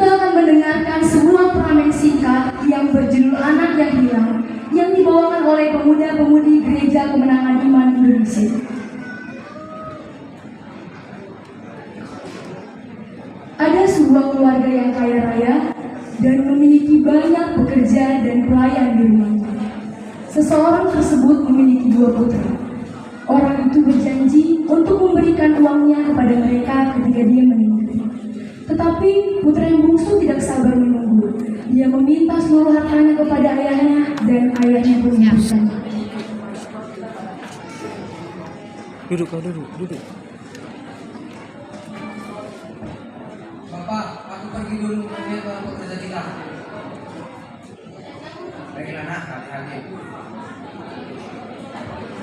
Kita akan mendengarkan sebuah peramen singkat yang berjudul Anak yang Hilang, yang dibawakan oleh pemuda-pemudi Gereja Kemenangan Iman Indonesia. Ada sebuah keluarga yang kaya raya dan memiliki banyak pekerja dan pelayan di rumahnya. Seseorang tersebut memiliki 2 putra. Orang itu berjanji untuk memberikan uangnya kepada mereka ketika dia meninggal. Tetapi putra yang bungsu tidak sabar menunggu. Dia meminta seluruh hartanya kepada ayahnya dan ayahnya pun memberikan. Duduk. Bapak, aku pergi dulu melihat para pekerja kita. Baiklah nak, hati-hati.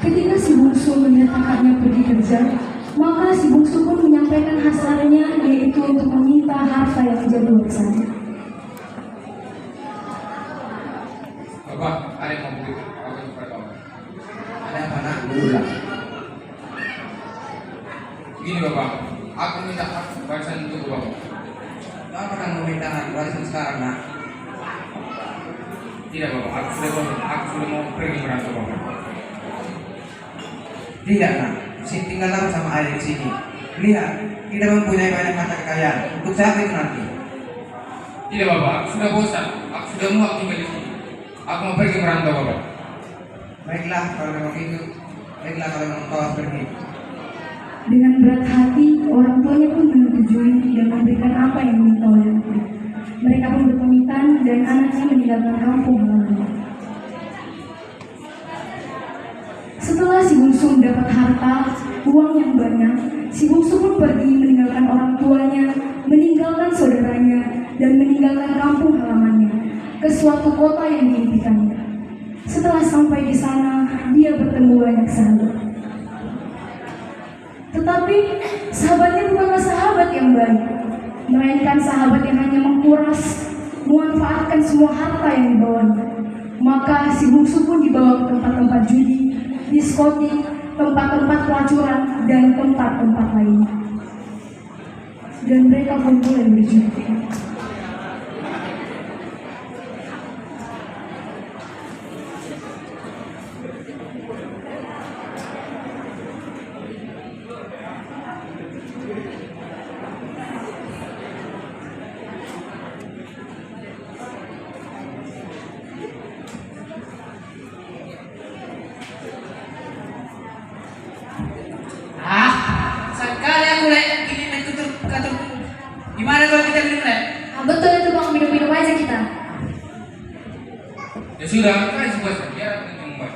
Ketika si bungsu melihat kakaknya pergi kerja, maka si bungsu pun menyampaikan hasratnya, yaitu untuk meminta harta yang kejadaluarsa. Bapak, ada yang mau begitu? Apa yang perlu? Ada apa nak? Ulang. Begini Bapak, aku minta hak warisan untuk Bapak. Bapak akan meminta hak warisan sekarang nak? Tidak Bapak, aku sudah mau pergi merantau Bapak. Tidak nak, tinggallah sama ayah di sini. Lihat, kita mempunyai banyak harta kekayaan. Untuk siapa itu nanti? Tidak Bapak, aku sudah bosan. Aku sudah muak tinggal di sini. Aku mau pergi merantau Bapak. Baiklah kalau memang itu. Baiklah kalau memang kau harus pergi. Dengan berat hati, orang tuanya pun menyetujui dan memberikan apa yang diminta oleh anaknya. Mereka pun berpamitan dan anaknya meninggalkan kampung halamannya. Setelah si bungsu mendapat harta, uang yang banyak, si bungsu pun pergi meninggalkan orang tuanya, meninggalkan saudaranya, dan meninggalkan kampung halamannya ke suatu kota yang diimpikannya. Setelah sampai di sana, dia bertemu banyak sahabat. Tetapi sahabatnya bukanlah sahabat yang baik, melainkan sahabat yang hanya mengkuras, memanfaatkan semua harta yang dibawanya. Maka si bungsu pun dibawa ke tempat-tempat judi, diskotik, tempat-tempat pelacuran, dan tempat-tempat lainnya. Dan mereka pun mulai berjudi. Sekali aku lihat ini main katur. Gimana kalau kita minum lek? Betul itu bang, minum-minum aja kita. Ya sudah, kan sebuah biar aku membuat.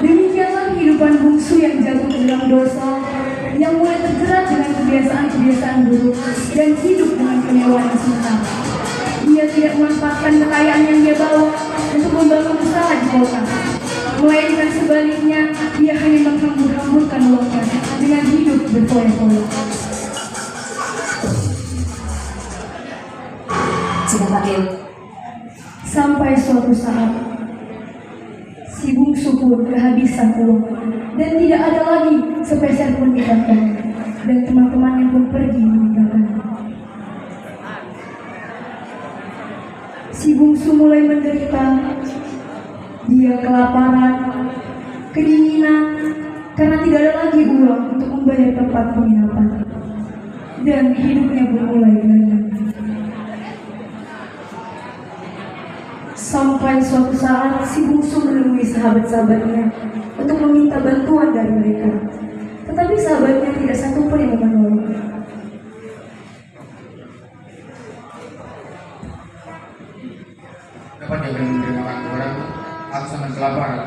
Demikianlah kehidupan bungsu yang jatuh ke dalam dosa, yang mulai terjerat dengan kebiasaan-kebiasaan buruk dan hidup dengan kemewahan yang sementara. Dia tidak memanfaatkan kekayaan yang dia bawa untuk membangun usaha di kota, melainkan sebaliknya dia hanya menghambur-hamburkan uangnya dengan hidup berfoya-foya. Sampai suatu saat, si bungsu pun kehabisan uang dan tidak ada lagi sepeser pun di kantongnya, dan teman-temannya pun pergi meninggalkannya. Si bungsu mulai menderita. Dia kelaparan, kedinginan, karena tidak ada lagi uang untuk membayar tempat penginapan, dan hidupnya pun mulai gagal. Sampai suatu saat si bungsu menemui sahabat-sahabatnya untuk meminta bantuan dari mereka. Tetapi sahabatnya tidak satu pun yang menolong. Dapat dia berani menerima makan orang? Aku sangat kelaparan.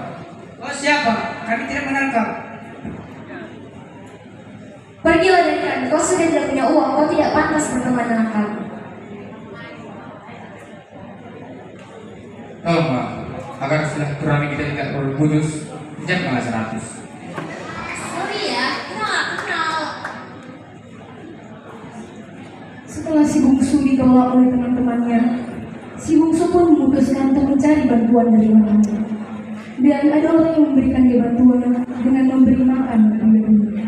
Oh siapa? Kami tidak mengenal kau. Pergilah dari kami, kau sudah tidak punya uang, kau tidak pantas berteman dengan kami. Tolonglah, agar silaturahmi kita tidak terlalu putus. Jam malah 100. Sorry ya, kita nggak kenal. Setelah si bungsu ditolak oleh teman-temannya, si bungsu pun memutuskan untuk mencari bantuan dari mamanya. Dan ada orang yang memberikan dia bantuan dengan memberi makan kepada dia.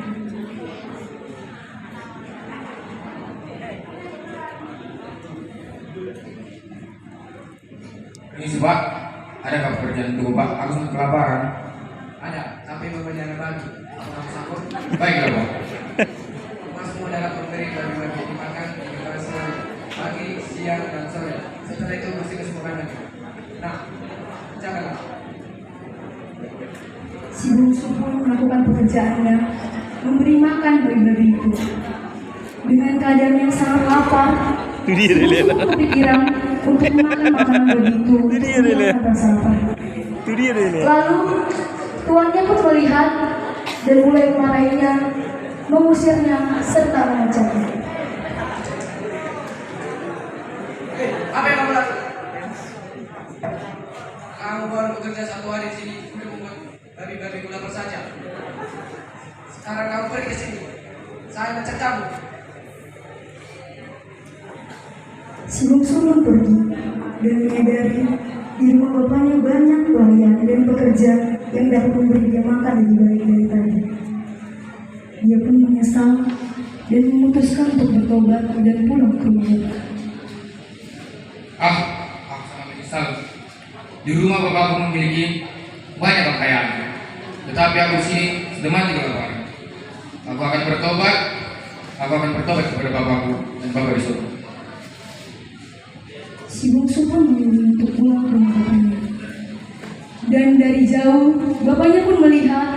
Ini sebab adakah pekerjaan untuk Bapak? Aku sangat kelaparan. Ada, tapi Bapak jangan bagi. Aku sanggup. Baiklah, Pak. Mas semua dapat memberi bagi makan 3 kali sehari, pagi, siang, dan sore. Setelah itu mesti kesembuhan lagi. Nah, janganlah. Si bungsu pun melakukan pekerjaannya, memberi makan bayi-bayi itu. Dengan keadaan yang sangat lapar, si bungsu berpikiran untuk memakan makanan bayi itu untuk bersarapan. Lalu tuannya pun melihat dan mulai memarahinya, mengusirnya serta mengacaunya. Apa yang kamu lakukan? Kamu baru bekerja 1 hari di sini, sudah membuat babi-babi lapar saja. Sekarang kamu pergi ke sini. Saya mecat kamu. Si bungsu pun pergi dan menyadari di rumah bapaknya banyak pelayan dan pekerja yang dapat memberi dia makan lebih baik dari tadi. Dia pun menyesal dan memutuskan untuk bertobat dan pulang ke rumah. Aku sangat menyesal. Di rumah bapakku memiliki banyak kekayaan, tetapi aku di sini sudah mati kelaparan. Aku akan bertobat kepada bapakku dan bapak di surga. Si bungsu pun memilih untuk pulang ke rumah bapaknya. Dan dari jauh, bapaknya pun melihat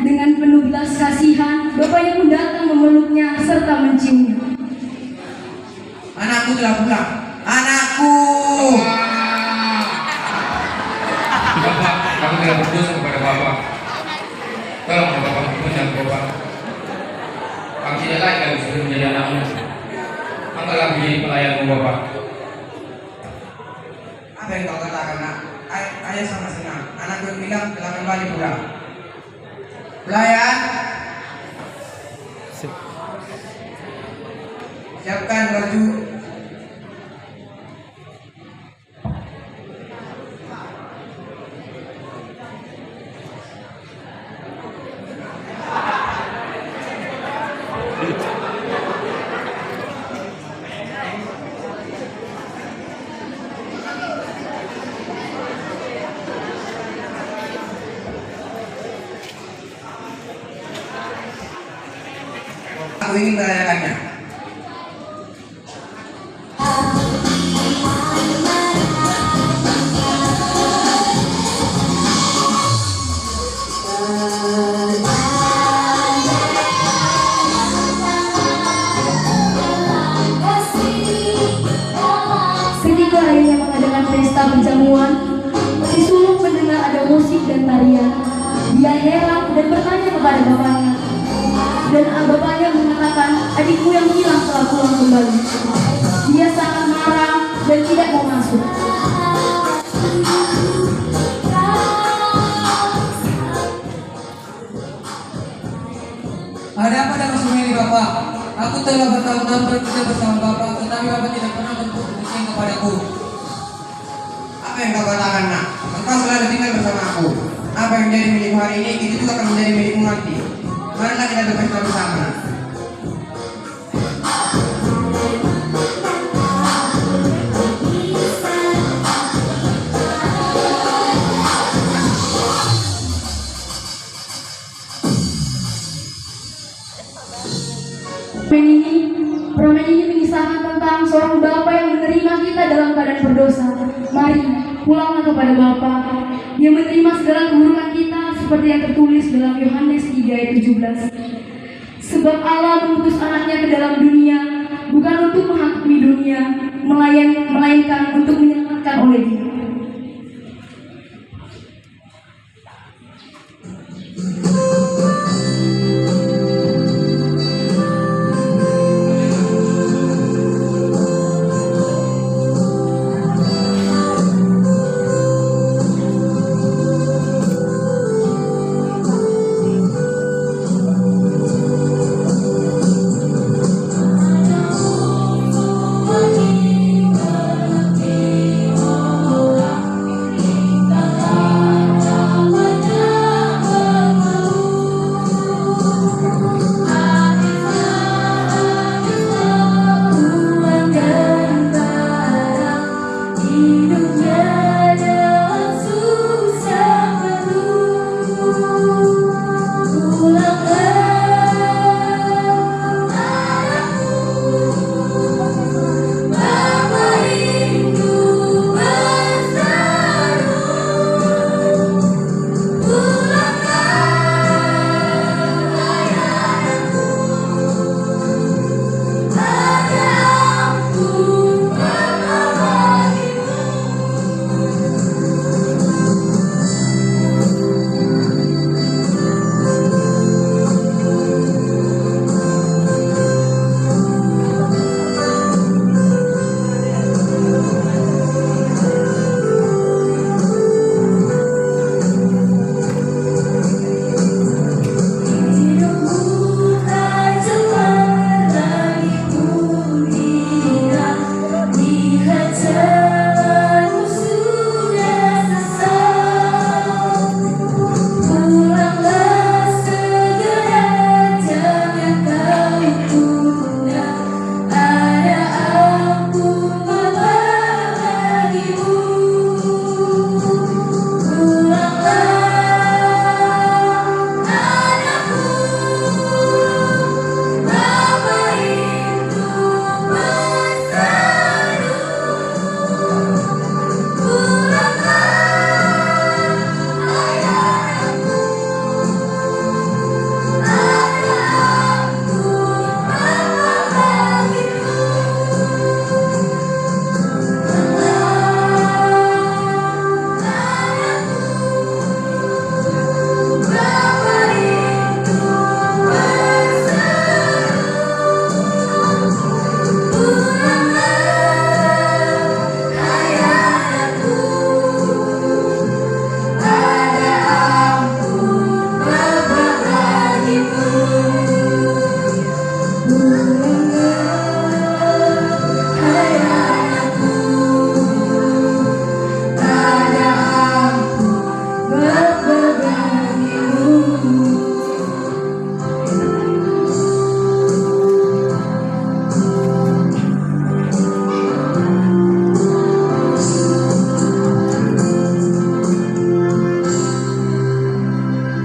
dengan penuh belas kasihan, bapaknya pun datang memeluknya serta menciumnya. Anakku telah pulang. Anakku. Bapak, aku telah berdosa kepada bapak. Tolong bapak menjauh bapak. Aku tidak layak lagi sudah menjadi anakmu. Angkatlah menjadi pelayanmu bapak. Apa yang kau katakan, nak? Ayah sangat senang. Anakku yang bilang telah kembali pulang. Pelayan, siapkan baju. Aku ingin merayakannya. Ketika ayahnya mengadakan pesta penjamuan, si sulung mendengar ada musik dan tarian. Dia heran dan bertanya kepada bapaknya. Dan bapaknya mengatakan, adikku yang hilang telah pulang kembali. Dia sangat marah dan tidak mau masuk. Ada apa dengan semua ini, Bapak? Aku telah bertahun-tahun bekerja bersama Bapak, tetapi Bapak tidak pernah berfungsi kepadaku. Apa yang kau katakan, nak? Engkau selalu tinggal bersama aku. Apa yang menjadi milikmu hari ini, itu juga akan menjadi milikmu nanti. Marilah kita berpesta bersama. Permen ini mengisahkan tentang seorang bapak yang menerima kita dalam keadaan berdosa. Mari pulanglah kepada Bapa. Dia menerima segala keburukan kita seperti yang tertulis dalam Yohanes 3 ayat 17. Sebab Allah mengutus anaknya ke dalam dunia bukan untuk menghakimi dunia, melainkan untuk menyelamatkan oleh Dia.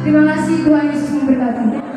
Terima kasih, Tuhan Yesus memberkati.